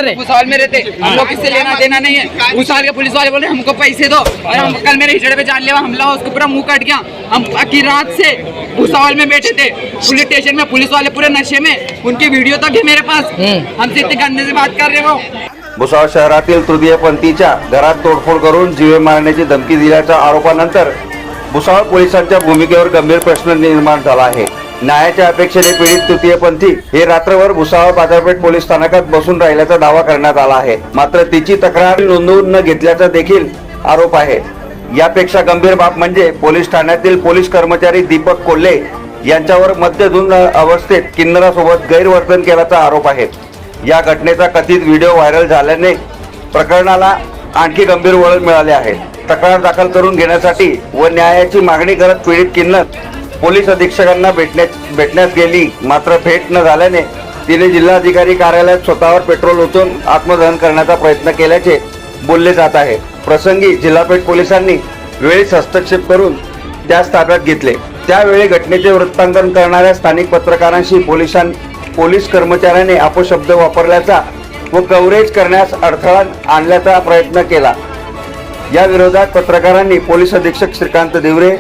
भुसावल में रहते, हम लोग किससे लेना देना नहीं है। भुसावल के पुलिस वाले बोले हमको पैसे दो, और हम कल मेरे हिजड़े पे जानलेवा हमला हुआ, उसको पूरा मुंह कट गया। हम की रात से भुसावल में बैठे थे, पुलिस स्टेशन में पुलिस वाले पूरे नशे में, उनकी वीडियो तक है मेरे पास। हमसे इतने गंदे से बात कर रहे हो। भुसावळ शहरातील तृतीयपंथीच्या घरात तोडफोड करून जीवे मारण्याची धमकी दिल्याच्या आरोपानंतर भुसावळ पोलिसांच्या भूमिकेवर गंभीर प्रश्न निर्माण झाला आहे। न्यायाच्या अपेक्षेने पीडित तृतीयपंथी हे रात्रभर भुसावळ बाजारपेठ पोलीस स्थानकात बसून राहिल्याचा दावा करण्यात आला आहे, मात्र तिची तक्रार नोंदवून न घेतल्याचा देखील आरोप आहे। यापेक्षा गंभीर बाब म्हणजे पोलीस ठाण्यातील पोलीस कर्मचारी दीपक कोल्हे यांच्यावर मद्यधुंद अवस्थेत किन्नरासोबत गैरवर्तन केल्याचा आरोप आहे। या घटनेचा कथित व्हिडिओ व्हायरल झाल्याने प्रकरणाला आणखी गंभीर वळण मिळाले आहे। तक्रार दाखल करून घेण्यासाठी व न्यायाची मागणी करत पीडित किन्नर पोलीस अधीक्षकांना भेटण्यास गेली, मात्र भेट न झाल्याने तिने जिल्हाधिकारी कार्यालयात स्वतःवर पेट्रोल ओतून आत्मदहन करण्याचा प्रयत्न केल्याचे बोलले जात आहे। प्रसंगी जिल्हापेठ पोलिसांनी वेळीच हस्तक्षेप करून त्यास ताब्यात घेतले। त्यावेळी घटनेचे वृत्तांकन करणाऱ्या स्थानिक पत्रकारांशी पोलीस कर्मचाऱ्याने अपशब्द वापरल्याचा व कव्हरेज करण्यास अडथळा आणल्याचा प्रयत्न केला। या विरोधात पत्रकारांनी पोलीस अधीक्षक श्रीकांत दिवरे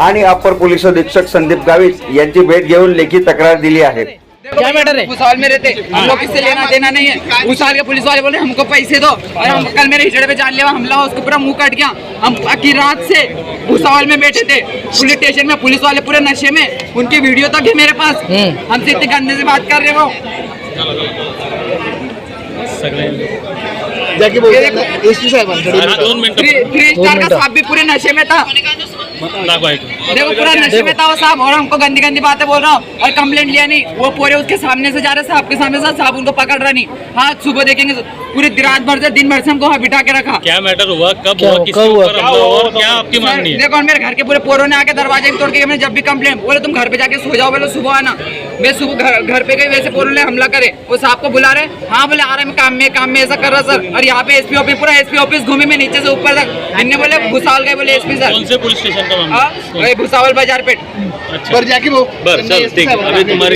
आणि अपर पोलीस अधीक्षक संदीप गावित यांची भेट घेऊन लेखी तक्रार दिली आहे। क्या मैटर है? भुसावल में रहते, हम लोग किससे लेना देना नहीं है। भुसावल के पुलिस वाले बोले हमको पैसे दो, और हम कल मेरे हिजड़े पे जानलेवा हमला हुआ, उसको पूरा मुंह कट गया। हम की रात से भुसावल में बैठे थे, पुलिस स्टेशन में पुलिस वाले पूरे नशे में, उनकी वीडियो तक है मेरे पास। हमसे इतने गंदे से बात कर रहे हो। थ्री स्टार का साहब भी पूरे नशे में था, देखो पूरा नशे में था वो साहब, और हमको गंदी गंदी बातें बोल रहा हूँ, और कंप्लेंट लिया नहीं। वो पूरे उसके सामने से जा रहे साहब के सामने से, साहब उनको पकड़ रहा नहीं। हाँ सुबह देखेंगे, पूरी रात भर से दिन भर से हमको वहाँ बिठा के रखा। क्या मैटर हुआ, कब हुआ, किसके ऊपर हमला हुआ और क्या आपकी मांगनी है? देखो मेरे घर के पूरे पोरों ने आके दरवाजे तोड़ के, मैंने जब भी कंप्लेंट बोले तुम घर पे जाके सो जाओ, बोले सुबह आना। मैं सुबह घर पे गई, वैसे पोरों ने हमला करे। वो साहब को बुला रहे, हाँ बोले आ रहे मैं काम में ऐसा कर रहा सर। और यहाँ पे एसपी ऑफिस, पूरा एसपी ऑफिस घूमे मैं नीचे से ऊपर तक। इनने बोले भुसावल गए, बोले एसपी सर। कौन से पुलिस स्टेशन का मामला? भुसावल बाजारपेट। अच्छा, जाके वो चल ठीक है। अभी तुम्हारी